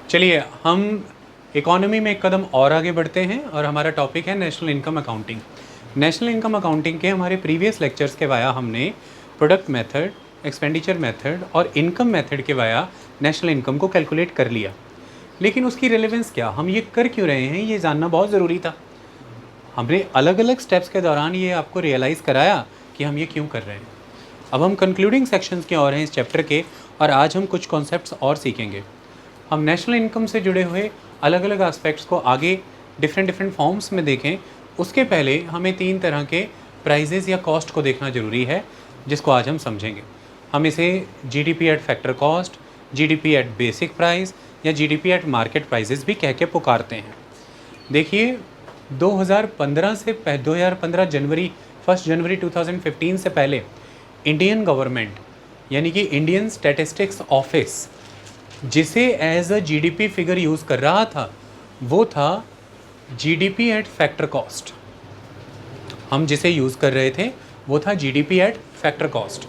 चलिए हम इकोनॉमी में एक कदम और आगे बढ़ते हैं और हमारा टॉपिक है national income accounting. National income accounting के हमारे प्रीवियस लेक्चर्स के वाया हमने प्रोडक्ट मेथड, एक्सपेंडिचर मेथड और इनकम मेथड के वाया नेशनल इनकम को कैलकुलेट कर लिया। लेकिन उसकी रेलेवेंस क्या, हम ये कर क्यों रहे हैं, ये जानना बहुत ज़रूरी था। हमने अलग अलग स्टेप्स के दौरान ये आपको रियलाइज़ कराया कि हम ये क्यों कर रहे हैं। अब हम कंक्लूडिंग सेक्शंस के और हैं इस चैप्टर के, और आज हम कुछ कॉन्सेप्ट्स और सीखेंगे। हम नेशनल इनकम से जुड़े हुए अलग अलग एस्पेक्ट्स को आगे डिफरेंट फॉर्म्स में देखें, उसके पहले हमें 3 तरह के प्राइजेज़ या कॉस्ट को देखना ज़रूरी है, जिसको आज हम समझेंगे। हम इसे GDP at factor cost, GDP at basic price या जीडीपी एट मार्केट प्राइजेज़ भी कह के पुकारते हैं। देखिए 2015 जनवरी 1 जनवरी 2015 से पहले इंडियन गवर्नमेंट यानी कि इंडियन स्टैटिस्टिक्स ऑफिस जिसे as a GDP figure use कर रहा था वो था जीडीपी एट फैक्टर कॉस्ट। हम जिसे यूज़ कर रहे थे वो था जीडीपी एट फैक्टर कॉस्ट।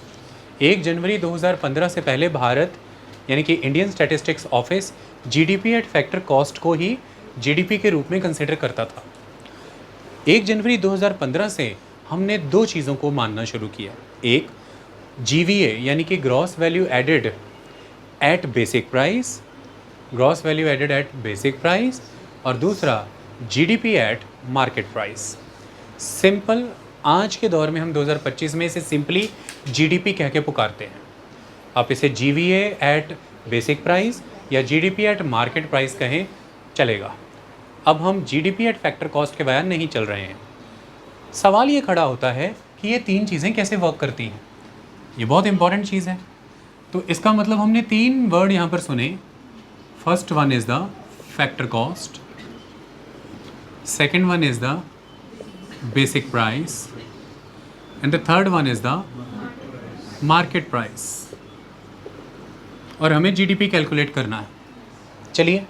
1 जनवरी 2015 से पहले भारत यानी कि Indian statistics office GDP at factor cost को ही जीडीपी के रूप में कंसिडर करता था। 1 जनवरी 2015 से हमने 2 चीज़ों को मानना शुरू किया। एक जीवीए यानी कि gross value added at basic price, gross value added at basic price, और दूसरा GDP at market price. Simple, आज के दौर में हम 2025 में इसे सिंपली जीडीपी कह के पुकारते हैं। आप इसे जीवीए एट बेसिक प्राइस या जीडीपी एट मार्केट प्राइस कहें, चलेगा। अब हम जीडीपी एट फैक्टर कॉस्ट के बयान नहीं चल रहे हैं। सवाल ये खड़ा होता है कि ये 3 चीज़ें कैसे वर्क करती हैं। ये बहुत इंपॉर्टेंट चीज़ है। तो इसका मतलब हमने 3 वर्ड यहाँ पर सुने। First one is the factor cost, second one is the basic price and the third one is the market price. और हमें जीडीपी कैलकुलेट करना है। चलिए,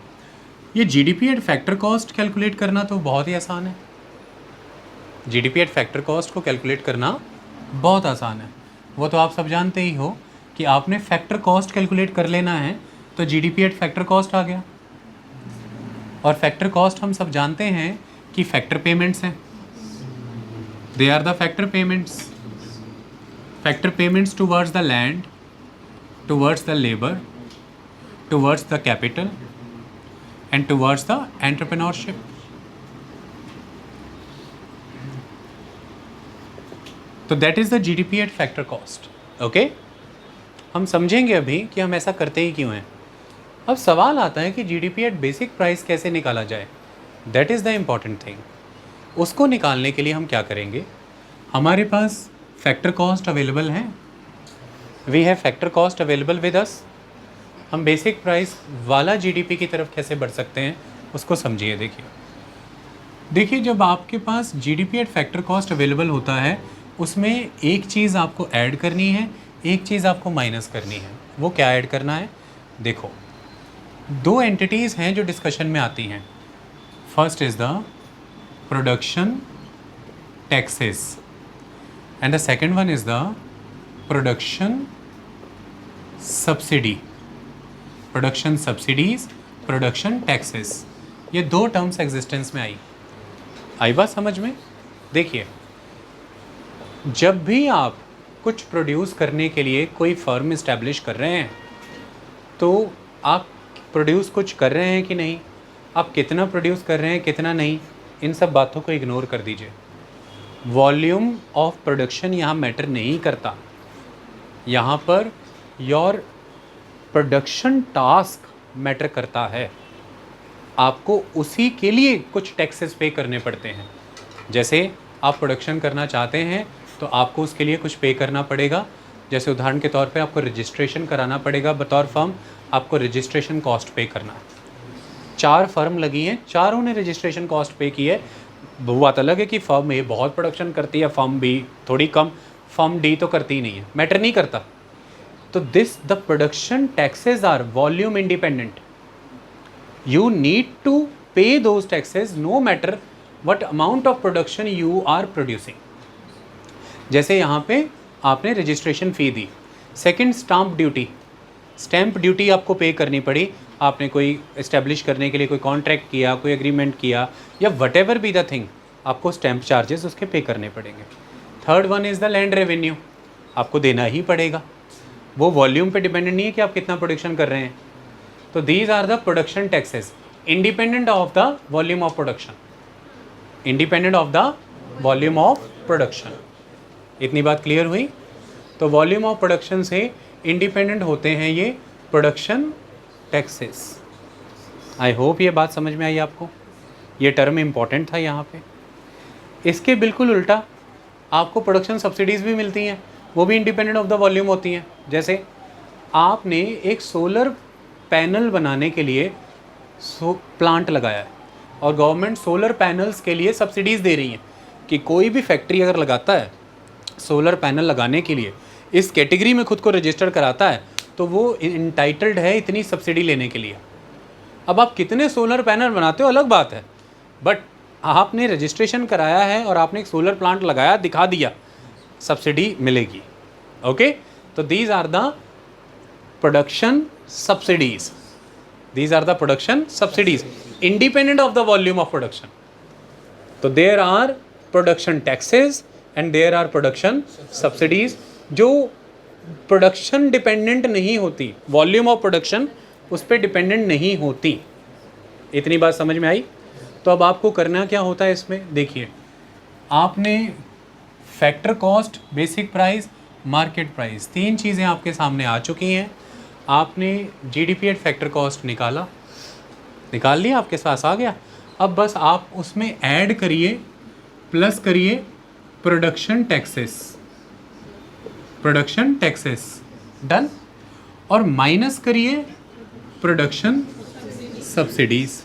ये GDP at factor cost calculate करना तो बहुत ही आसान है। जीडीपी एट फैक्टर कॉस्ट को कैलकुलेट करना बहुत आसान है। वो तो आप सब जानते ही हो कि आपने फैक्टर कॉस्ट कैलकुलेट कर लेना है तो जीडीपी एट फैक्टर कॉस्ट आ गया। और फैक्टर कॉस्ट हम सब जानते हैं कि फैक्टर पेमेंट्स हैं। They are the factor payments. Factor payments towards the land, towards the labour, towards the capital and towards the entrepreneurship. तो that is the GDP at factor cost. Okay, हम समझेंगे अभी कि हम ऐसा करते ही क्यों हैं। अब सवाल आता है कि जीडीपी एट बेसिक प्राइस कैसे निकाला जाए। That is the important thing. उसको निकालने के लिए हम क्या करेंगे, हमारे पास फैक्टर कॉस्ट अवेलेबल हैं। We have factor cost available with us. हम बेसिक प्राइस वाला जीडीपी की तरफ कैसे बढ़ सकते हैं उसको समझिए। देखिए जब आपके पास GDP at factor cost available होता है, उसमें एक चीज़ आपको ऐड करनी है, एक चीज़ आपको माइनस करनी है। वो क्या ऐड करना है? देखो, 2 एंटिटीज़ हैं जो डिस्कशन में आती हैं। First is the production taxes and the second one is the production subsidy. Production subsidies, production taxes, ये 2 टर्म्स एग्जिस्टेंस में आई बात समझ में? देखिए, जब भी आप कुछ प्रोड्यूस करने के लिए कोई फर्म इस्टेब्लिश कर रहे हैं तो आप प्रोड्यूस कुछ कर रहे हैं कि नहीं, आप कितना प्रोड्यूस कर रहे हैं कितना नहीं, इन सब बातों को इग्नोर कर दीजिए। वॉल्यूम ऑफ प्रोडक्शन यहाँ मैटर नहीं करता। यहाँ per your production task matter करता है। आपको उसी के लिए कुछ टैक्सेस पे करने पड़ते हैं। जैसे आप प्रोडक्शन करना चाहते हैं तो आपको उसके लिए कुछ पे करना पड़ेगा। जैसे उदाहरण के तौर पे आपको रजिस्ट्रेशन कराना पड़ेगा बतौर फर्म, आपको रजिस्ट्रेशन कॉस्ट पे करना है। 4 फर्म लगी हैं, चारों ने रजिस्ट्रेशन कॉस्ट पे की है। वो बात अलग है कि फर्म ए बहुत प्रोडक्शन करती है, फर्म बी थोड़ी कम, फर्म डी तो करती ही नहीं है, मैटर नहीं करता। तो this the production taxes are volume independent. You need to pay those taxes no matter what amount of production you are producing. जैसे यहाँ पे आपने रजिस्ट्रेशन फ़ी दी। Second, stamp duty. Stamp duty आपको पे करनी पड़ी। आपने कोई इस्टेब्लिश करने के लिए कोई कॉन्ट्रैक्ट किया, कोई एग्रीमेंट किया, या what ever be the thing, आपको स्टैम्प चार्जेस उसके पे करने पड़ेंगे। Third one is the land revenue, आपको देना ही पड़ेगा। वो वॉल्यूम पे डिपेंडेंट नहीं है कि आप कितना प्रोडक्शन कर रहे हैं। तो these are the production taxes independent of the volume of production, independent of the volume of production. इतनी बात क्लियर हुई? तो वॉल्यूम ऑफ प्रोडक्शन से इंडिपेंडेंट होते हैं ये प्रोडक्शन टैक्सेस। आई होप ये बात समझ में आई आपको, ये टर्म इम्पॉर्टेंट था यहाँ पे। इसके बिल्कुल उल्टा आपको प्रोडक्शन सब्सिडीज़ भी मिलती हैं, वो भी इंडिपेंडेंट ऑफ द वॉल्यूम होती हैं। जैसे आपने एक सोलर पैनल बनाने के लिए प्लांट लगाया है और गवर्नमेंट सोलर पैनल्स के लिए सब्सिडीज़ दे रही है कि कोई भी फैक्ट्री अगर लगाता है सोलर पैनल लगाने के लिए, इस कैटेगरी में खुद को रजिस्टर कराता है, तो वो इंटाइटल्ड है इतनी सब्सिडी लेने के लिए। अब आप कितने सोलर पैनल बनाते हो अलग बात है, बट आपने रजिस्ट्रेशन कराया है और आपने एक सोलर प्लांट लगाया, दिखा दिया, सब्सिडी मिलेगी। ओके, तो these are the production subsidies, these are the production subsidies independent of the volume of production. तो there are production taxes and there are production subsidies जो प्रोडक्शन डिपेंडेंट नहीं होती, volume of production उस पर dependent नहीं होती। इतनी बात समझ में आई? तो अब आपको करना क्या होता है इसमें, देखिए आपने factor cost, basic price, market price, तीन चीज़ें आपके सामने आ चुकी हैं। आपने जीडीपी एट फैक्टर कॉस्ट निकाल लिया, आपके पास आ गया। अब बस आप उसमें ऐड करिए, प्लस करिए प्रोडक्शन टैक्सेस, डन, और माइनस करिए प्रोडक्शन सब्सिडीज़।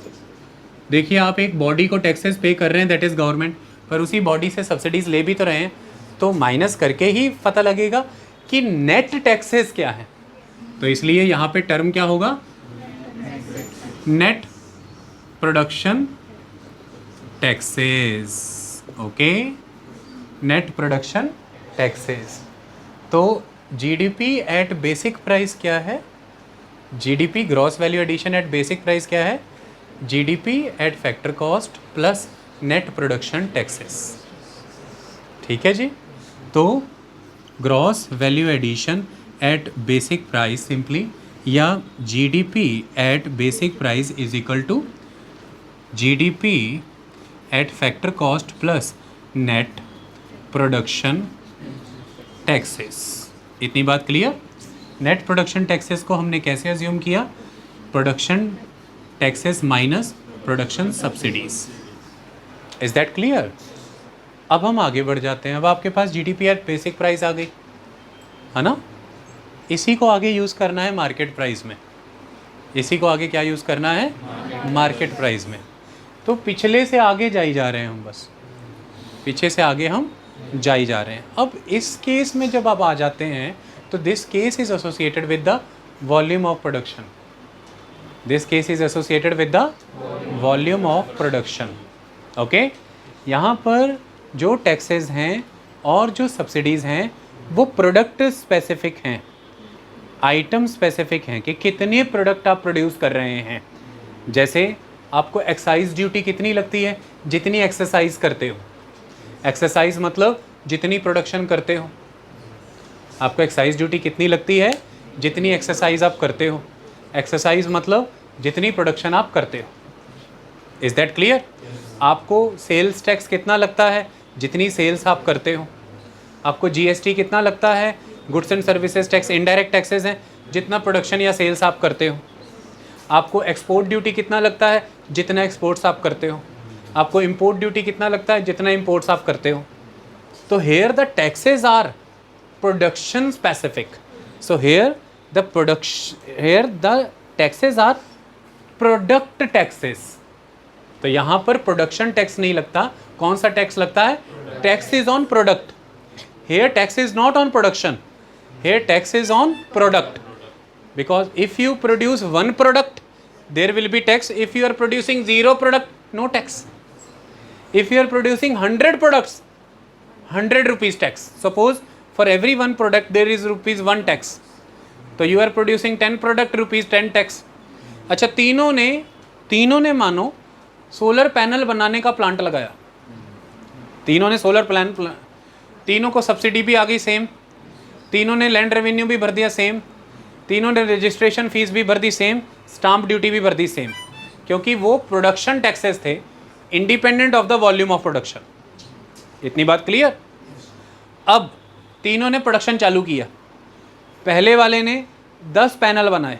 देखिए आप एक बॉडी को टैक्सेस पे कर रहे हैं, दैट इज़ गवर्नमेंट, पर उसी बॉडी से सब्सिडीज़ ले भी तो रहे हैं, तो माइनस करके ही पता लगेगा कि नेट टैक्सेस क्या है। तो इसलिए यहाँ पे टर्म क्या होगा, net production taxes. Okay, net production taxes. तो जीडीपी एट बेसिक प्राइस क्या है, GDP gross value addition at basic price क्या है, GDP at factor cost plus net production taxes. ठीक है जी। तो gross value addition at basic price simply, या GDP at basic price is equal to GDP at factor cost plus net production taxes. इतनी बात clear? Net production taxes को हमने कैसे अज्यूम किया, production taxes minus production subsidies. Is that clear? अब हम आगे बढ़ जाते हैं। अब आपके पास जीडीपी एट बेसिक प्राइस आ गई है ना, इसी को आगे यूज़ करना है मार्केट प्राइस में, इसी को आगे क्या यूज़ करना है, मार्केट प्राइस में। तो पिछले से आगे जाई जा रहे हैं हम, बस पीछे से आगे हम जाई जा रहे हैं। अब इस केस में जब आप आ जाते हैं तो this case is associated with the volume of production, this case is associated with the volume of production. Okay, यहाँ पर जो टैक्सेस हैं और जो सब्सिडीज़ हैं वो प्रोडक्ट स्पेसिफिक हैं, आइटम स्पेसिफिक हैं कि कितने प्रोडक्ट आप प्रोड्यूस कर रहे हैं। जैसे आपको एक्साइज ड्यूटी कितनी लगती है, जितनी एक्सरसाइज करते हो। एक्सरसाइज मतलब जितनी प्रोडक्शन करते हो। आपको एक्साइज ड्यूटी कितनी लगती है, जितनी एक्सरसाइज आप करते हो। एक्सरसाइज मतलब जितनी प्रोडक्शन आप करते हो। Is that clear? आपको सेल्स टैक्स कितना लगता है, जितनी सेल्स आप करते हो। आपको जीएसटी कितना लगता है, goods and services tax indirect taxes हैं, जितना प्रोडक्शन या सेल्स आप करते हो। आपको एक्सपोर्ट ड्यूटी कितना लगता है, जितना एक्सपोर्ट्स आप करते हो। आपको इंपोर्ट ड्यूटी कितना लगता है, जितना इंपोर्ट्स आप करते हो। तो here the taxes are production specific, so here the taxes are product taxes. तो यहाँ पर प्रोडक्शन टैक्स नहीं लगता, कौन सा टैक्स लगता है, tax is on product. Here tax is not on production, here tax is on product, because if you produce one product there will be tax. If you are producing 0 product, no tax. If you are producing 100 products, 100 rupees tax. Suppose for every one product there is rupees 1 tax, so you are producing 10 product, rupees 10 tax. अच्छा, तीनों ने मानो solar panel बनाने का plant लगाया, तीनों ने solar तीनों को सब्सिडी भी आ गई सेम, तीनों ने लैंड रेवेन्यू भी भर दिया सेम, तीनों ने रजिस्ट्रेशन फीस भी भर दी सेम, स्टाम्प ड्यूटी भी भर दी सेम, क्योंकि वो प्रोडक्शन टैक्सेस थे independent of the volume of production. इतनी बात क्लियर। अब तीनों ने प्रोडक्शन चालू किया, पहले वाले ने 10 पैनल बनाए,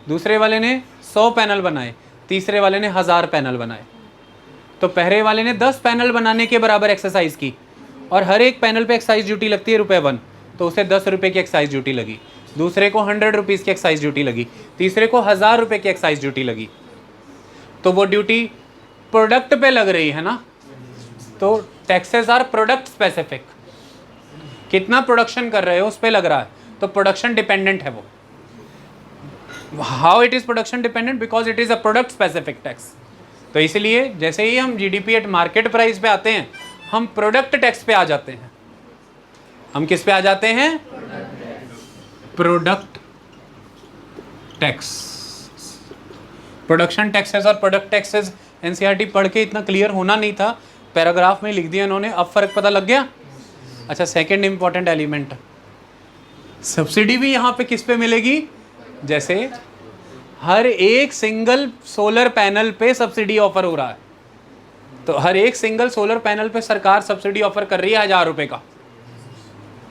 दूसरे वाले ने 100 पैनल बनाए, तीसरे वाले ने 1000 पैनल बनाए। तो पहले वाले ने 10 पैनल बनाने के बराबर एक्सरसाइज की और हर एक पैनल पे एक्साइज ड्यूटी लगती है ₹1, तो उसे 10 रुपये की एक्साइज ड्यूटी लगी, दूसरे को 100 रुपीज़ की एक्साइज ड्यूटी लगी, तीसरे को 1000 रुपये की एक्साइज ड्यूटी लगी। तो वो ड्यूटी प्रोडक्ट पे लग रही है ना, तो टैक्सेस आर प्रोडक्ट स्पेसिफिक, कितना प्रोडक्शन कर रहे हो उस पर लग रहा है, तो प्रोडक्शन डिपेंडेंट है वो। How it is production dependent? Because it is a product specific tax. तो इसलिए जैसे ही हम जीडीपी एट मार्केट प्राइस पे आते हैं, हम प्रोडक्ट टैक्स पे आ जाते हैं। हम किस पे आ जाते हैं? Product tax. प्रोडक्शन टैक्सेस और प्रोडक्ट टैक्सेस एनसीईआरटी पढ़ के इतना क्लियर होना नहीं था, पैराग्राफ में लिख दिया इन्होंने, अब फर्क पता लग गया। अच्छा, सेकंड इंपॉर्टेंट एलिमेंट, सब्सिडी भी यहाँ पे किस पे मिलेगी? जैसे हर एक सिंगल सोलर पैनल पे सब्सिडी ऑफर हो रहा है, तो हर एक सिंगल सोलर पैनल पे सरकार सब्सिडी ऑफर कर रही है 1000 रुपये का,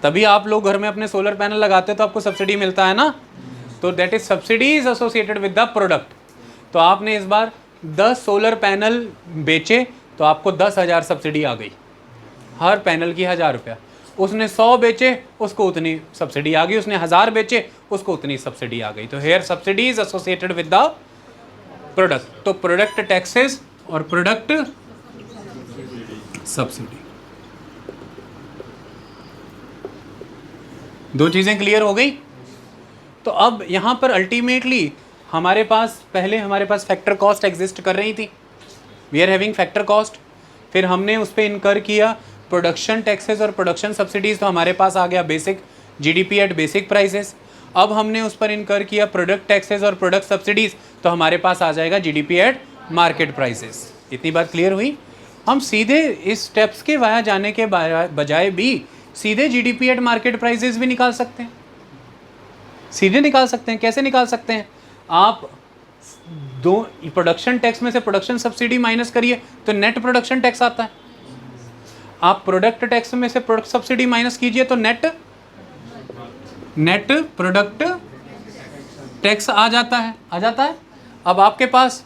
तभी आप लोग घर में अपने सोलर पैनल लगाते हो तो आपको सब्सिडी मिलता है ना। तो that is subsidy is associated with the product. तो आपने इस बार 10 सोलर पैनल बेचे तो आपको 10,000 सब्सिडी आ गई, हर पैनल की 1000 रुपया। उसने 100 बेचे, उसको उतनी सब्सिडी आ गई, उसने 1000 बेचे, उसको उतनी सब्सिडी आ गई। तो here subsidy is associated with the product. तो प्रोडक्ट टैक्सेस और प्रोडक्ट सब्सिडी, दो चीजें क्लियर हो गई। तो अब यहां पर अल्टीमेटली हमारे पास फैक्टर कॉस्ट एग्जिस्ट कर रही थी, we are having factor cost, फिर हमने उस पर इनकर किया प्रोडक्शन टैक्सेस और प्रोडक्शन सब्सिडीज, तो हमारे पास आ गया basic GDP at basic prices. अब हमने उस पर इनकर किया प्रोडक्ट टैक्सेस और प्रोडक्ट सब्सिडीज, तो हमारे पास आ जाएगा जीडीपी एट मार्केट प्राइसेस। इतनी बात क्लियर हुई। हम सीधे इस स्टेप्स के वाया जाने के बजाय भी सीधे जीडीपी एट मार्केट प्राइसेस भी निकाल सकते हैं, सीधे निकाल सकते हैं। कैसे निकाल सकते हैं? आप दो प्रोडक्शन टैक्स में से प्रोडक्शन सब्सिडी माइनस करिए तो नेट प्रोडक्शन टैक्स आता है, आप प्रोडक्ट टैक्स में से प्रोडक्ट सब्सिडी माइनस कीजिए तो नेट प्रोडक्ट टैक्स आ जाता है। अब आपके पास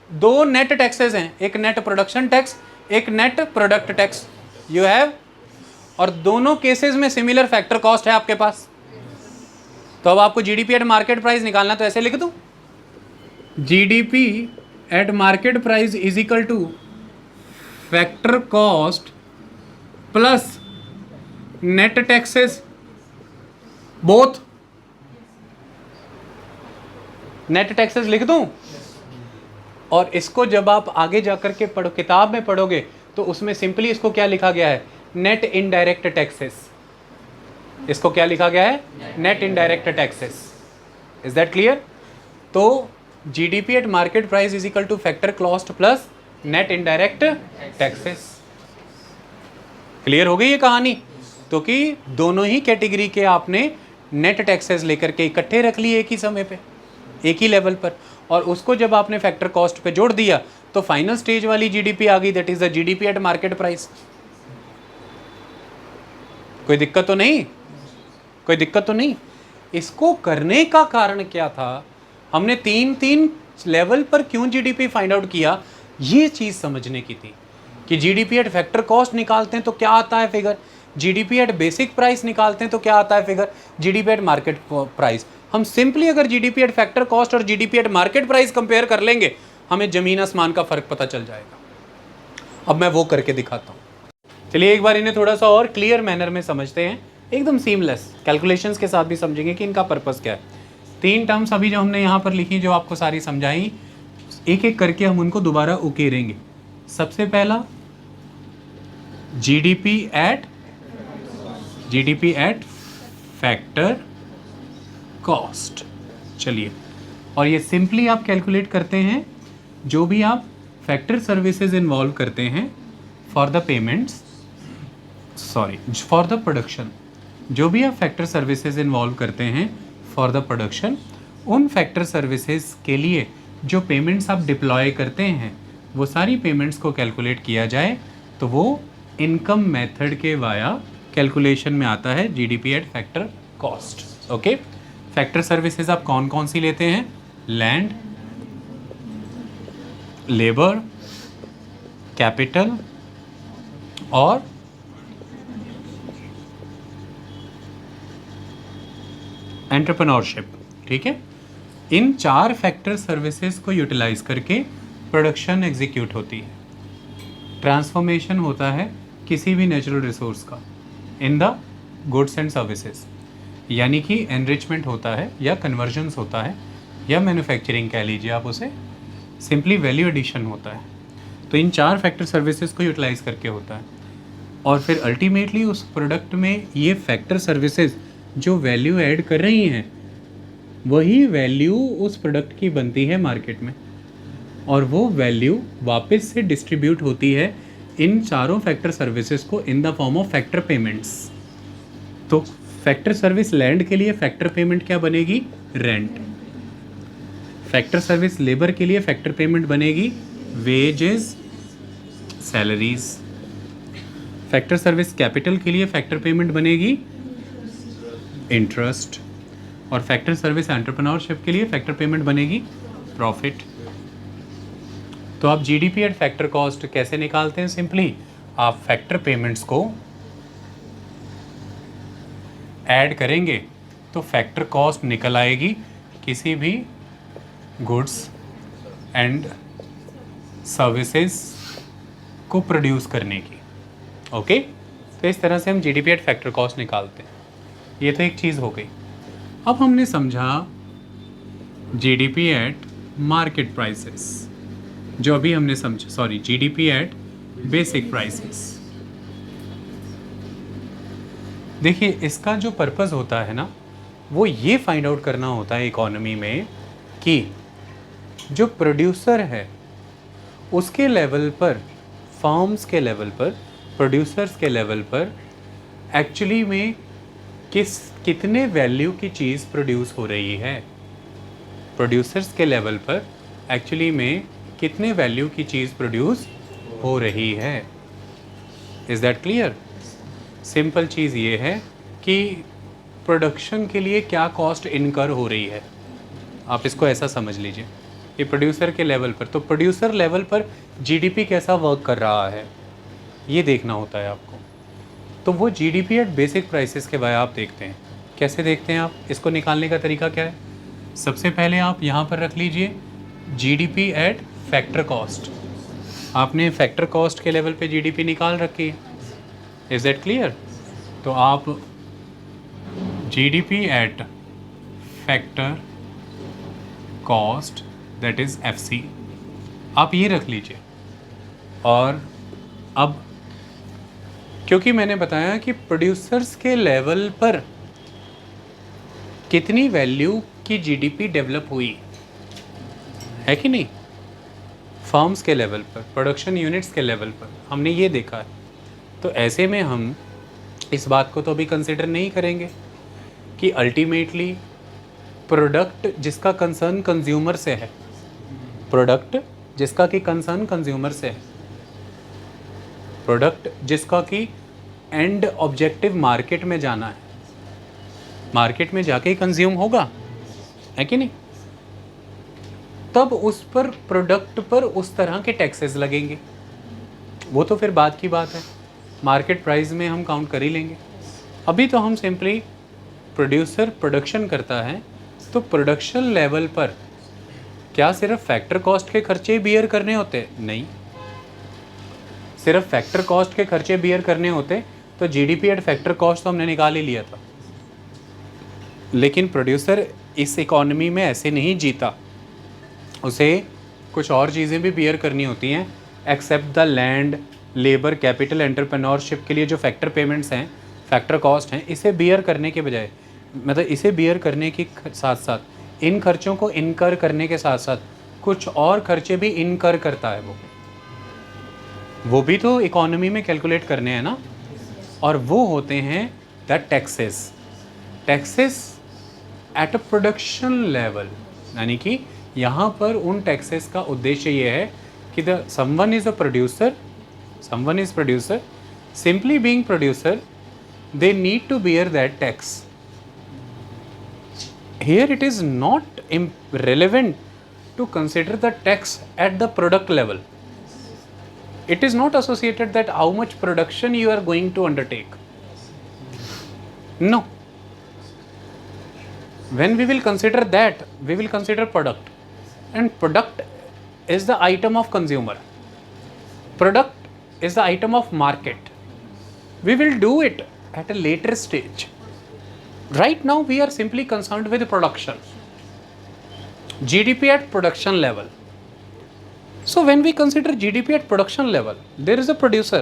दो नेट टैक्सेस हैं, एक नेट प्रोडक्शन टैक्स, एक net product tax you have, और दोनों केसेस में सिमिलर फैक्टर कॉस्ट है आपके पास। तो अब आपको जीडीपी एट मार्केट प्राइस निकालना, तो ऐसे लिख दूं, GDP at market price is equal to factor cost plus net taxes both. Net taxes लिख दूं, और इसको जब आप आगे जाकर के किताब में पढ़ोगे तो उसमें सिंपली इसको क्या लिखा गया है? Net indirect taxes. इसको क्या लिखा गया है? Net indirect taxes. Is that clear? तो GDP at market price is equal to factor cost plus net indirect taxes. Clear हो गई ये कहानी? तो कि दोनों ही कैटेगरी के आपने नेट टैक्सेस लेकर के इकट्ठे रख लिए एक ही समय पे, एक ही लेवल पर, और उसको जब आपने फैक्टर कॉस्ट पे जोड़ दिया तो फाइनल स्टेज वाली जीडीपी आ गई, that is the GDP at market price. कोई दिक्कत तो नहीं? कोई दिक्कत तो नहीं? इसको करने का कारण क्या था? हमने तीन लेवल पर क्यों जीडीपी फाइंड आउट किया, ये चीज समझने की थी कि जीडीपी एट फैक्टर कॉस्ट निकालते हैं तो क्या आता है figure, GDP at basic price निकालते हैं तो क्या आता है figure, GDP at market price. हम सिंपली अगर जीडीपी एट फैक्टर कॉस्ट और GDP at market price compare कर लेंगे, हमें जमीन आसमान का फर्क पता चल जाएगा। अब मैं वो करके दिखाता हूँ। चलिए एक बार इन्हें थोड़ा सा और क्लियर मैनर में समझते हैं, एकदम सीमलेस कैलकुलेशंस के साथ भी समझेंगे कि इनका पर्पस क्या है। 3 टर्म्स अभी जो हमने यहाँ पर लिखी, जो आपको सारी समझाई, एक एक करके हम उनको दोबारा उकेरेंगे। सबसे पहला जीडीपी एट फैक्टर कॉस्ट। चलिए और ये सिंपली आप कैलकुलेट करते हैं जो भी आप फैक्टर सर्विसेज इन्वॉल्व करते हैं for the payments, sorry for the production, जो भी आप फैक्टर सर्विसेज इन्वॉल्व करते हैं फॉर द प्रोडक्शन, उन फैक्टर सर्विसेज के लिए जो पेमेंट्स आप डिप्लॉय करते हैं वो सारी पेमेंट्स को कैलकुलेट किया जाए तो वो इनकम मेथड के वाया कैलकुलेशन में आता है GDP at factor cost. Okay, factor services आप कौन कौन सी लेते हैं? लैंड, लेबर, कैपिटल और एंटरप्रेन्योरशिप। ठीक है, इन 4 फैक्टर सर्विसेज को यूटिलाइज करके प्रोडक्शन एग्जीक्यूट होती है, ट्रांसफॉर्मेशन होता है किसी भी नेचुरल रिसोर्स का in the goods and services, यानी कि एनरिचमेंट होता है या कन्वर्जन्स होता है या मैन्युफैक्चरिंग कह लीजिए आप उसे, सिंपली वैल्यू एडिशन होता है। तो इन 4 फैक्टर सर्विसेज को यूटिलाइज करके होता है और फिर अल्टीमेटली उस प्रोडक्ट में ये फैक्टर सर्विसेज जो वैल्यू ऐड कर रही हैं वही वैल्यू उस प्रोडक्ट की बनती है मार्केट में और वो वैल्यू वापस से डिस्ट्रीब्यूट होती है इन चारों फैक्टर सर्विसेज को in the form of factor payments. तो फैक्टर सर्विस लैंड के लिए फैक्टर पेमेंट क्या बनेगी? रेंट। फैक्टर सर्विस लेबर के लिए फैक्टर पेमेंट बनेगी wages, salaries. Factor service capital के लिए फैक्टर पेमेंट बनेगी इंटरेस्ट और फैक्टर सर्विस एंटरप्रेन्योरशिप के लिए फैक्टर पेमेंट बनेगी प्रॉफिट। तो आप जीडीपी एट फैक्टर कॉस्ट कैसे निकालते हैं? सिंपली आप फैक्टर पेमेंट्स को ऐड करेंगे तो फैक्टर कॉस्ट निकल आएगी किसी भी गुड्स एंड सर्विसेज को प्रोड्यूस करने की। ओके, तो इस तरह से हम जीडीपी एट फैक्टर कॉस्ट निकालते हैं। ये तो एक चीज़ हो गई। अब हमने समझा जीडीपी एट मार्केट प्राइसेस, जो अभी हमने समझा, sorry GDP at basic prices. देखिए, इसका जो पर्पस होता है ना वो ये फाइंड आउट करना होता है इकोनॉमी में कि जो प्रोड्यूसर है उसके लेवल पर, फर्म्स के लेवल पर, प्रोड्यूसर्स के लेवल पर एक्चुअली में कितने वैल्यू की चीज़ प्रोड्यूस हो रही है। प्रोड्यूसर्स के लेवल पर एक्चुअली में कितने वैल्यू की चीज़ प्रोड्यूस हो रही है। Is that clear? सिंपल चीज़ ये है कि प्रोडक्शन के लिए क्या कॉस्ट इनकर हो रही है, आप इसको ऐसा समझ लीजिए। ये प्रोड्यूसर के लेवल पर, तो प्रोड्यूसर लेवल पर जीडीपी कैसा वर्क कर रहा है ये देखना होता है आपको। तो वो जीडीपी एट बेसिक प्राइसेस के बारे आप देखते हैं। कैसे देखते हैं आप? इसको निकालने का तरीका क्या है? सबसे पहले आप यहाँ पर रख लीजिए जीडीपी एट फैक्टर कॉस्ट। आपने फैक्टर कॉस्ट के लेवल पे जीडीपी निकाल रखी है। Is that clear? तो आप GDP at factor cost that is FC आप ये रख लीजिए। और अब क्योंकि मैंने बताया कि प्रोड्यूसर्स के लेवल पर कितनी वैल्यू की जीडीपी डेवलप हुई है कि नहीं, फर्म्स के लेवल पर, प्रोडक्शन यूनिट्स के लेवल पर हमने ये देखा है। तो ऐसे में हम इस बात को तो अभी कंसिडर नहीं करेंगे कि अल्टीमेटली प्रोडक्ट जिसका कंसर्न कंज्यूमर से है, प्रोडक्ट जिसका कि कंसर्न कंज्यूमर से है, प्रोडक्ट जिसका कि एंड ऑब्जेक्टिव मार्केट में जाना है, मार्केट में जाके ही कंज्यूम होगा, है कि नहीं, तब उस पर, प्रोडक्ट पर उस तरह के टैक्सेस लगेंगे। वो तो फिर बात की बात है, मार्केट प्राइस में हम काउंट कर ही लेंगे। अभी तो हम सिंपली प्रोड्यूसर प्रोडक्शन करता है तो प्रोडक्शन लेवल पर क्या सिर्फ फैक्टर कॉस्ट के खर्चे बियर करने होते? नहीं, सिर्फ फैक्टर कॉस्ट के खर्चे बियर करने होते तो जीडीपी एट फैक्टर कॉस्ट तो हमने निकाल ही लिया था। लेकिन प्रोड्यूसर इस इकॉनमी में ऐसे नहीं जीता, उसे कुछ और चीज़ें भी बियर करनी होती हैं except the land, labour, capital, entrepreneurship के लिए जो फैक्टर पेमेंट्स हैं, फैक्टर कॉस्ट हैं, इसे बियर करने के बजाय, मतलब इसे बियर करने के साथ साथ इन खर्चों को इनकर करने के साथ साथ कुछ और खर्चे भी इनकर करता है वो भी तो इकोनॉमी में कैलकुलेट करने हैं ना, और वो होते हैं the taxes. Taxes at a production level, यानी कि यहाँ पर उन टैक्सेस का उद्देश्य ये है कि the someone is a producer, someone is producer, simply being producer they need to bear that tax. Here it is not relevant to consider the tax at the product level. It is not associated that how much production you are going to undertake. No. When we will consider that, we will consider product. And product is the item of consumer. Product is the item of market. We will do it at a later stage. Right now we are simply concerned with production, GDP at production level. So when we consider GDP at production level, there is a producer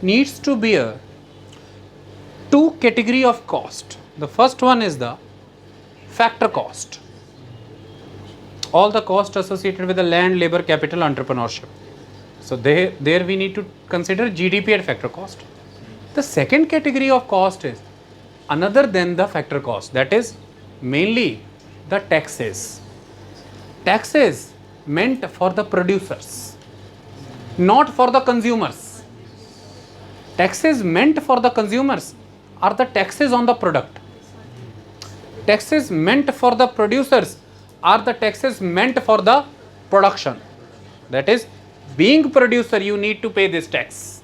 needs to bear two category of cost. The first one is the factor cost, all the cost associated with the land, labor, capital, entrepreneurship. So there we need to consider GDP at factor cost. The second category of cost is another than the factor cost, that is mainly the taxes. Taxes meant for the producers, not for the consumers. Taxes meant for the consumers are the taxes on the product. Taxes meant for the producers are the taxes meant for the production. That is, being producer, you need to pay this tax.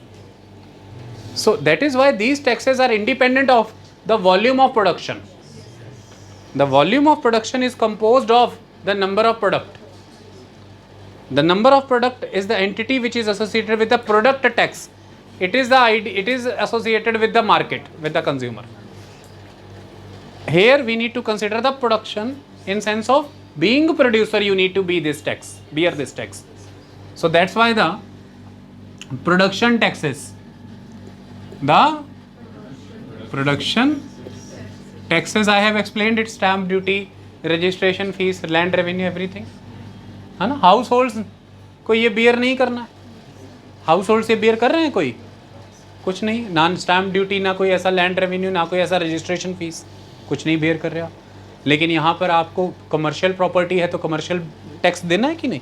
So that is why these taxes are independent of the volume of production. The volume of production is composed of the number of product. The number of product is the entity which is associated with the product tax. It is associated with the market, with the consumer. Here we need to consider the production in sense of being producer, you need to bear this tax. So that's why the production taxes, the production taxes I have explained it, stamp duty, registration fees, land revenue, everything है ना. House hold कोई ये beer नहीं करना है, house hold से beer कर रहे हैं कोई, कुछ नहीं, ना स्टैम्प ड्यूटी, ना कोई ऐसा लैंड रेवेन्यू, ना कोई ऐसा रजिस्ट्रेशन फीस, कुछ नहीं बियर कर रहे आप. लेकिन यहाँ पर आपको कमर्शियल प्रॉपर्टी है तो कमर्शियल टैक्स देना है कि नहीं.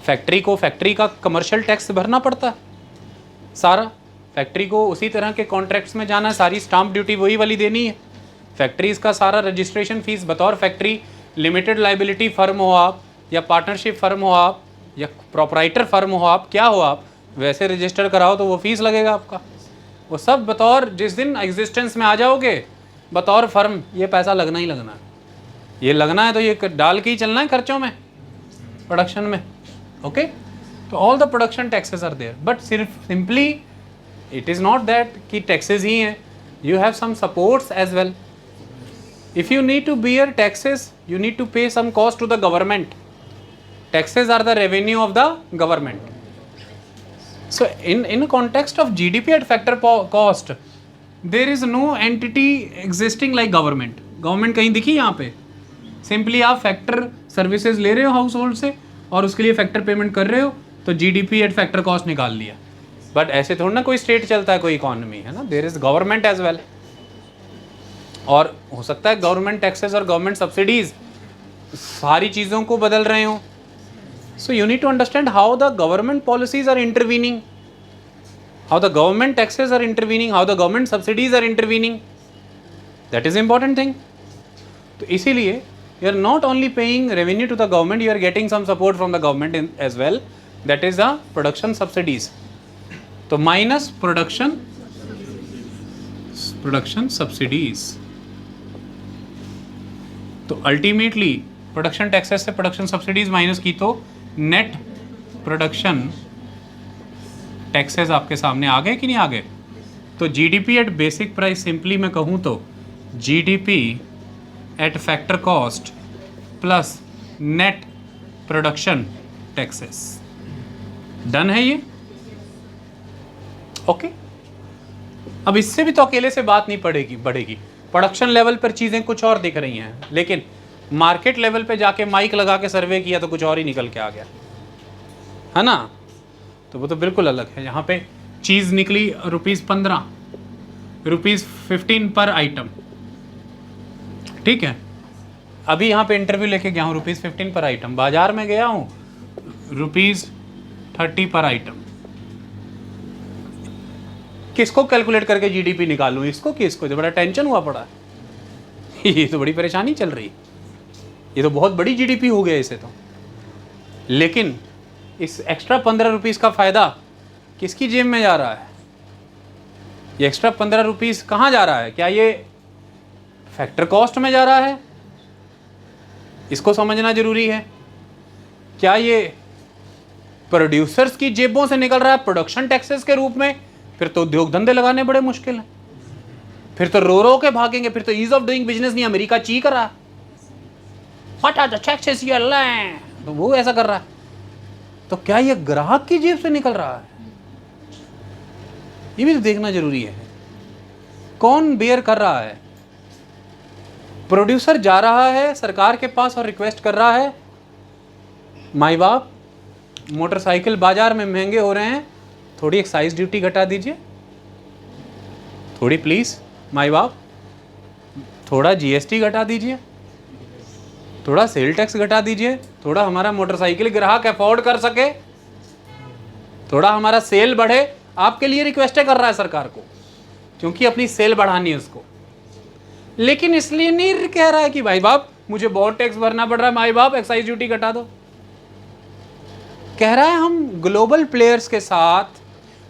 फैक्ट्री को फैक्ट्री का कमर्शियल टैक्स भरना पड़ता है सारा. फैक्ट्री को उसी तरह के कॉन्ट्रैक्ट्स में जाना है, सारी स्टाम्प ड्यूटी वही वाली देनी है. फैक्ट्रीज का सारा रजिस्ट्रेशन फीस बतौर फैक्ट्री, लिमिटेड लाइबिलिटी फर्म हो आप, या पार्टनरशिप फर्म हो आप, या प्रोपराइटर फर्म हो आप, क्या हो आप, वैसे रजिस्टर कराओ तो वो फीस लगेगा आपका. वो सब बतौर जिस दिन एग्जिस्टेंस में आ जाओगे बतौर फर्म ये पैसा लगना ही लगना है. ये लगना है तो ये डाल के ही चलना है खर्चों में, प्रोडक्शन में. ओके, तो all the production taxes are there, but सिर्फ simply it is not that कि टैक्सेस ही हैं, you have some supports as well. If you need to bear taxes, you need to pay some cost to the government. Taxes are the revenue of the government. So in context of GDP at factor cost, there is no entity existing like government. Government कहीं दिखी यहाँ पे? Simply आप factor services ले रहे हो house hold से और उसके लिए फैक्टर पेमेंट कर रहे हो तो GDP एट फैक्टर कॉस्ट निकाल लिया. बट ऐसे थोड़ा ना कोई स्टेट चलता है, कोई इकोनॉमी है ना. There is government as well. और हो सकता है गवर्नमेंट टैक्सेस और गवर्नमेंट सब्सिडीज सारी चीज़ों को बदल रहे हो. So you need to understand how the government policies are intervening, how the government taxes are intervening, how the government subsidies are intervening. That is important thing. तो इसीलिए you are not only paying revenue to the government, you are getting some support from the government as well. That is the production subsidies. तो minus production subsidies. तो ultimately production taxes से production subsidies minus की तो net production taxes आपके सामने आ गए कि नहीं आ गए. तो GDP at basic price, simply मैं कहूँ तो GDP at factor cost plus net production taxes. Done है ये. ओके, अब इससे भी तो अकेले से बात नहीं बढ़ेगी. प्रोडक्शन लेवल पर चीज़ें कुछ और दिख रही हैं, लेकिन मार्केट लेवल पे जाके माइक लगा के सर्वे किया तो कुछ और ही निकल के आ गया, है ना। तो वो तो बिल्कुल अलग है। यहाँ पे चीज़ निकली ₹15, ₹15 पर आइटम, ठीक है। अभी यहाँ पे इंटरव्यू लेके गया हूँ, ₹15 पर आइटम। बाजार में गया हूँ, ₹30 पर आइटम। किसको कैलकुलेट करके जीडीपी निकालूं, इसको कि इसको? तो बड़ा टेंशन हुआ पड़ा है। ये तो बड़ी परेशानी चल रही, ये तो बहुत बड़ी जीडीपी हो गया इसे तो। लेकिन इस एक्स्ट्रा ₹15 का फायदा किसकी जेब में जा रहा है? ये एक्स्ट्रा ₹15 कहाँ जा रहा है? क्या ये फैक्टर कॉस्ट में जा रहा है? इसको समझना जरूरी है। क्या ये प्रोड्यूसर्स की जेबों से निकल रहा है प्रोडक्शन टैक्सेस के रूप में? फिर तो उद्योग धंधे लगाने बड़े मुश्किल हैं, फिर तो रो के भागेंगे, फिर तो ईज ऑफ डूइंग बिजनेस नहीं अमेरिका चीख रहा, what are the taxes you are laying, तो वो ऐसा कर रहा है। तो क्या ये ग्राहक की जेब से निकल रहा है? ये भी तो देखना जरूरी है। कौन बेयर कर रहा है? प्रोड्यूसर जा रहा है सरकार के पास और रिक्वेस्ट कर रहा है, माई बाप मोटरसाइकिल बाजार में महंगे हो रहे हैं, थोड़ी एक्साइज ड्यूटी घटा दीजिए, थोड़ी प्लीज माई बाप, थोड़ा जीएसटी घटा दीजिए, थोड़ा सेल टैक्स घटा दीजिए, थोड़ा हमारा मोटरसाइकिल ग्राहक अफोर्ड कर सके, थोड़ा हमारा सेल बढ़े। आपके लिए रिक्वेस्ट कर रहा है सरकार को, क्योंकि अपनी सेल बढ़ानी है उसको। लेकिन इसलिए नहीं कह रहा है कि भाई बाप मुझे बहुत टैक्स भरना पड़ रहा है, माई बाप एक्साइज ड्यूटी घटा दो। कह रहा है हम ग्लोबल प्लेयर्स के साथ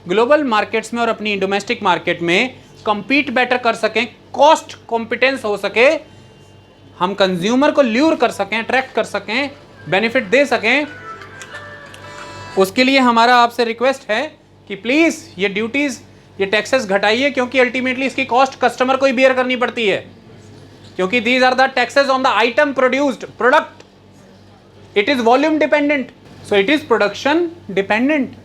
ग्लोबल मार्केट्स में और अपनी डोमेस्टिक मार्केट में compete बेटर कर सकें, कॉस्ट कॉम्पिटेंस हो सके, हम कंज्यूमर को ल्यूर कर सकें, अट्रैक्ट कर सकें, बेनिफिट दे सकें। उसके लिए हमारा आपसे रिक्वेस्ट है कि प्लीज ये ड्यूटीज, ये टैक्सेस घटाइए, क्योंकि अल्टीमेटली इसकी कॉस्ट कस्टमर को ही बियर करनी पड़ती है, क्योंकि these are the taxes on the item produced product, it is volume dependent, so it is production dependent.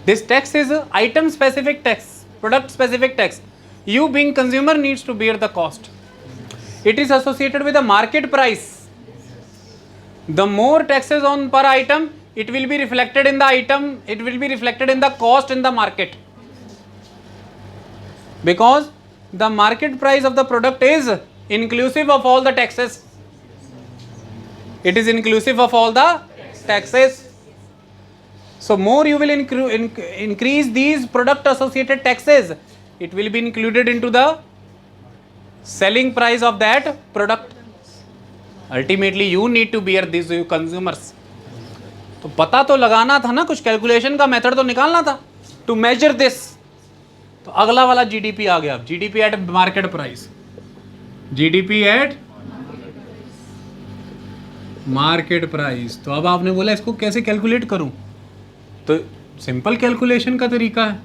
This tax is a item specific tax, product specific tax. You being consumer needs to bear the cost. It is associated with the market price. The more taxes on per item, it will be reflected in the item, it will be reflected in the cost in the market. Because the market price of the product is inclusive of all the taxes. It is inclusive of all the taxes. So more you will increase these product associated taxes, it will be included into the selling price of that product. Ultimately you need to bear this, you consumers. तो पता तो लगाना था ना, कुछ calculation का method तो निकालना था टू मेजर दिस। तो अगला वाला जीडीपी आ गया, GDP at market price, GDP at market price. तो अब आपने बोला इसको कैसे कैलकुलेट करूं, तो सिंपल कैलकुलेशन का तरीका है,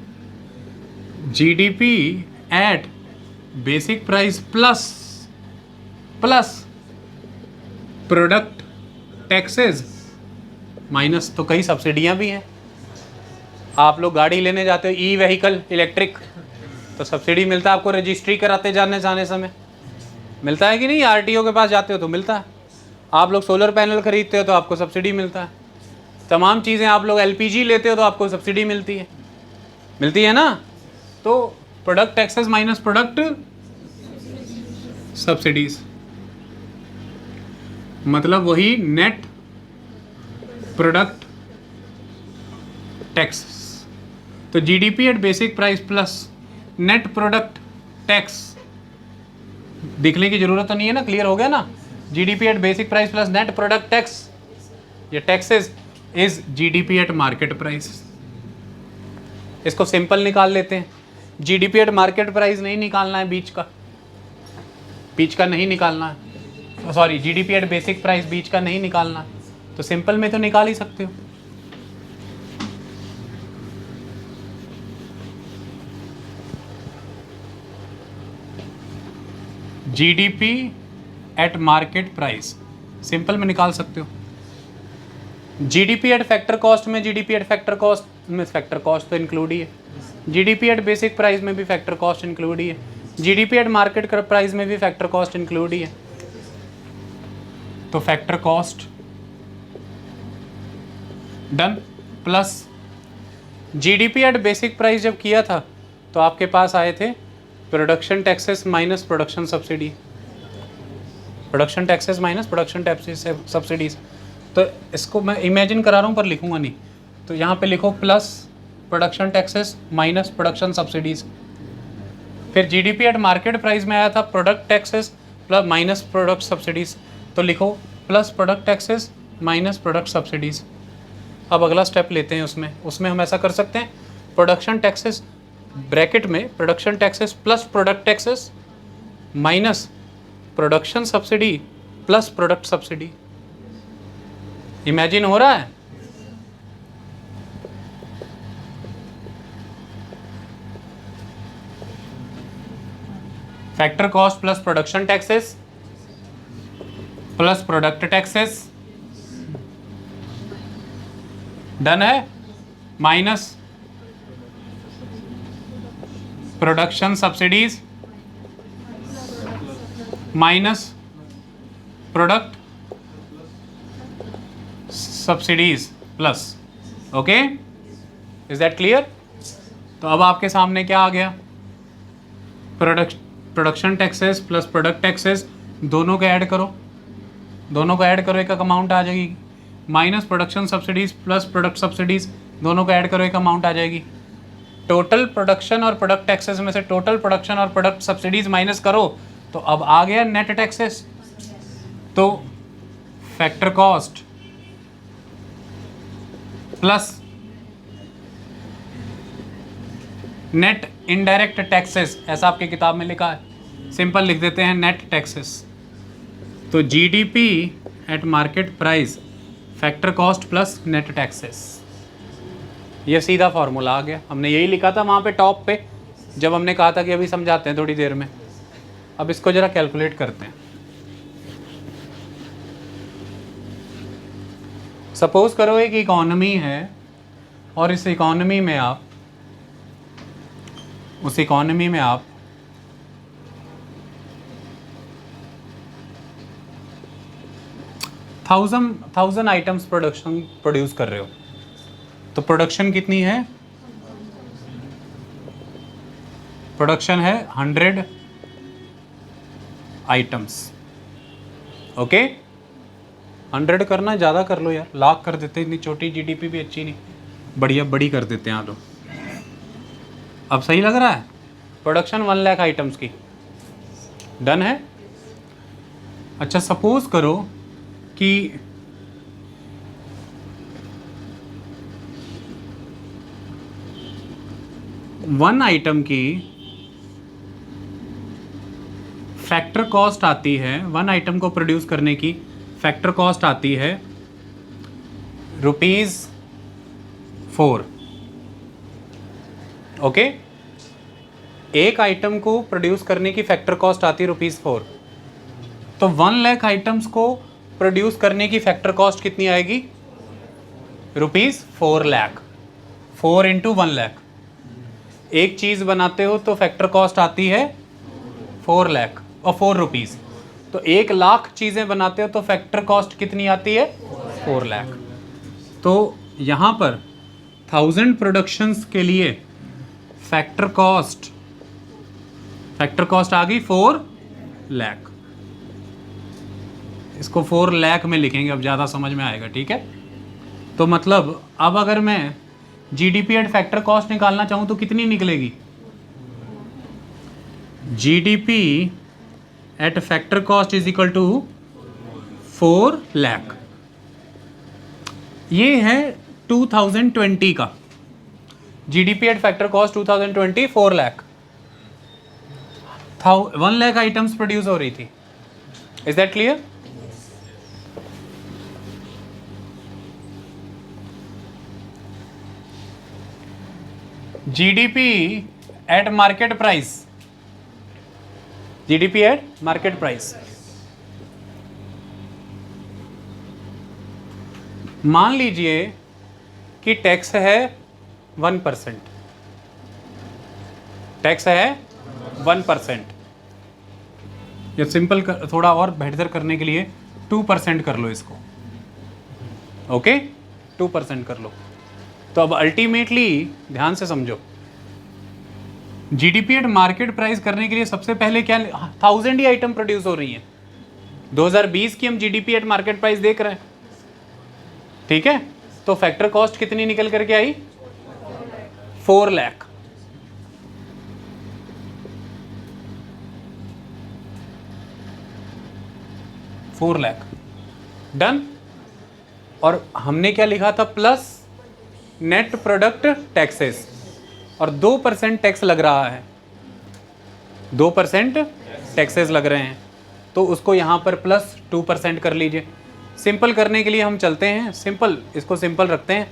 GDP at basic price plus product taxes minus, तो कई सब्सिडियां भी हैं। आप लोग गाड़ी लेने जाते हो ई व्हीकल इलेक्ट्रिक, तो सब्सिडी मिलता है आपको, रजिस्ट्री कराते जाने समय मिलता है कि नहीं, आरटीओ के पास जाते हो तो मिलता है। आप लोग सोलर पैनल खरीदते हो तो आपको सब्सिडी मिलता है। तमाम चीज़ें, आप लोग एलपीजी लेते हो तो आपको सब्सिडी मिलती है ना। तो product taxes minus product subsidies, मतलब वही नेट प्रोडक्ट टैक्स। तो GDP at basic price plus net product tax, दिखने की जरूरत तो नहीं है ना, क्लियर हो गया ना। GDP at basic price plus net product tax, ये taxes is GDP at market price. इसको सिंपल निकाल लेते हैं, जीडीपी एट मार्केट प्राइस नहीं निकालना है, बीच का नहीं निकालना है, sorry GDP at basic price बीच का नहीं निकालना है, तो सिंपल में तो निकाल ही सकते हो। GDP at market price simple में निकाल सकते हो। जीडीपी एट फैक्टर कॉस्ट में, जीडीपी एट फैक्टर कॉस्ट में फैक्टर कॉस्ट तो इंक्लूड ही है, जीडीपी एट बेसिक प्राइस में भी फैक्टर कॉस्ट इंक्लूड ही है, जीडीपी एट मार्केट प्राइस में भी फैक्टर कॉस्ट इंक्लूड ही है। तो factor cost done, plus GDP at basic price जब किया था तो आपके पास आए थे production taxes minus production subsidy, production taxes minus production taxes subsidies. तो इसको मैं इमेजिन करा रहा हूँ पर लिखूंगा नहीं, तो यहाँ पे लिखो plus production taxes minus production subsidies. फिर जीडीपी एट मार्केट प्राइस में आया था product taxes plus minus product subsidies, तो लिखो plus product taxes minus product subsidies. अब अगला स्टेप लेते हैं, उसमें हम ऐसा कर सकते हैं, प्रोडक्शन टैक्सेस ब्रैकेट में production taxes plus product taxes minus production subsidy plus product subsidy. Imagine हो रहा है? Factor cost plus production taxes plus product taxes, done है, minus production subsidies minus product subsidies plus. Okay, is that clear? तो अब आपके सामने क्या आ गया, production taxes plus product taxes, दोनों को ऐड करो, दोनों को ऐड करो, एक अमाउंट आ जाएगी, minus production subsidies plus product subsidies, दोनों को ऐड करो, एक अमाउंट आ जाएगी। टोटल प्रोडक्शन और प्रोडक्ट टैक्सेस में से टोटल प्रोडक्शन और प्रोडक्ट सब्सिडीज माइनस करो, तो अब आ गया नेट टैक्सेस। तो factor cost plus net indirect taxes, ऐसा आपकी किताब में लिखा है, सिंपल लिख देते हैं नेट टैक्सेस। तो GDP at market price factor cost plus net taxes, ये सीधा फॉर्मूला आ गया। हमने यही लिखा था वहाँ पे टॉप पे जब हमने कहा था कि अभी समझाते हैं थोड़ी देर में। अब इसको जरा कैलकुलेट करते हैं। सपोज करो एक इकॉनमी है और इस इकॉनमी में आप उस इकॉनमी में आप थाउजेंड आइटम्स प्रोड्यूस कर रहे हो, तो प्रोडक्शन कितनी है? प्रोडक्शन है 100 आइटम्स। ओके, 100 करना, ज़्यादा कर लो यार, लाख कर देते, इतनी छोटी जीडीपी भी अच्छी नहीं, बढ़िया बड़ी कर देते हैं। तो अब सही लग रहा है? प्रोडक्शन 1 लाख आइटम्स की, डन है। अच्छा, सपोज करो कि वन आइटम की फैक्टर कॉस्ट आती है, वन आइटम को प्रोड्यूस करने की फैक्टर कॉस्ट आती है ₹4। ओके, एक आइटम को प्रोड्यूस करने की फैक्टर कॉस्ट आती है ₹4, तो 1 लाख आइटम्स को प्रोड्यूस करने की फैक्टर कॉस्ट कितनी आएगी? ₹4 लाख। 4 इंटू 1 लाख, एक चीज़ बनाते हो तो फैक्टर कॉस्ट आती है 4 लाख और ₹4। तो 1 लाख चीज़ें बनाते हो तो फैक्टर कॉस्ट कितनी आती है? 4 लाख। तो यहाँ पर 1000 प्रोडक्शंस के लिए फैक्टर कॉस्ट आ गई 4 लाख। इसको 4 लाख में लिखेंगे, अब ज़्यादा समझ में आएगा, ठीक है? तो मतलब अब अगर मैं जीडीपी एट फैक्टर कॉस्ट निकालना चाहूँ तो कितनी निकलेगी? GDP at factor cost is equal to 4 lakh. ये है 2020 का GDP at factor cost 2020 4 lakh. 1 lakh items produce हो रही थी। Is that clear? GDP at market price, GDP at market price, मान लीजिए कि टैक्स है 1%, टैक्स है 1%, या सिंपल थोड़ा और बेहतर करने के लिए 2% कर लो इसको, ओके 2% कर लो। तो अब अल्टीमेटली ध्यान से समझो, जीडीपी एट मार्केट प्राइस करने के लिए सबसे पहले क्या 1000 ही आइटम प्रोड्यूस हो रही हैं। 2020 की हम जीडीपी एट मार्केट प्राइस देख रहे हैं, ठीक है। तो फैक्टर कॉस्ट कितनी निकल करके आई 4 लाख। डन। और हमने क्या लिखा था प्लस नेट प्रोडक्ट टैक्सेस, और 2% टैक्स लग रहा है, 2% टैक्सेस लग रहे हैं, तो उसको यहाँ पर प्लस 2% कर लीजिए। सिंपल करने के लिए हम चलते हैं, सिंपल इसको सिंपल रखते हैं,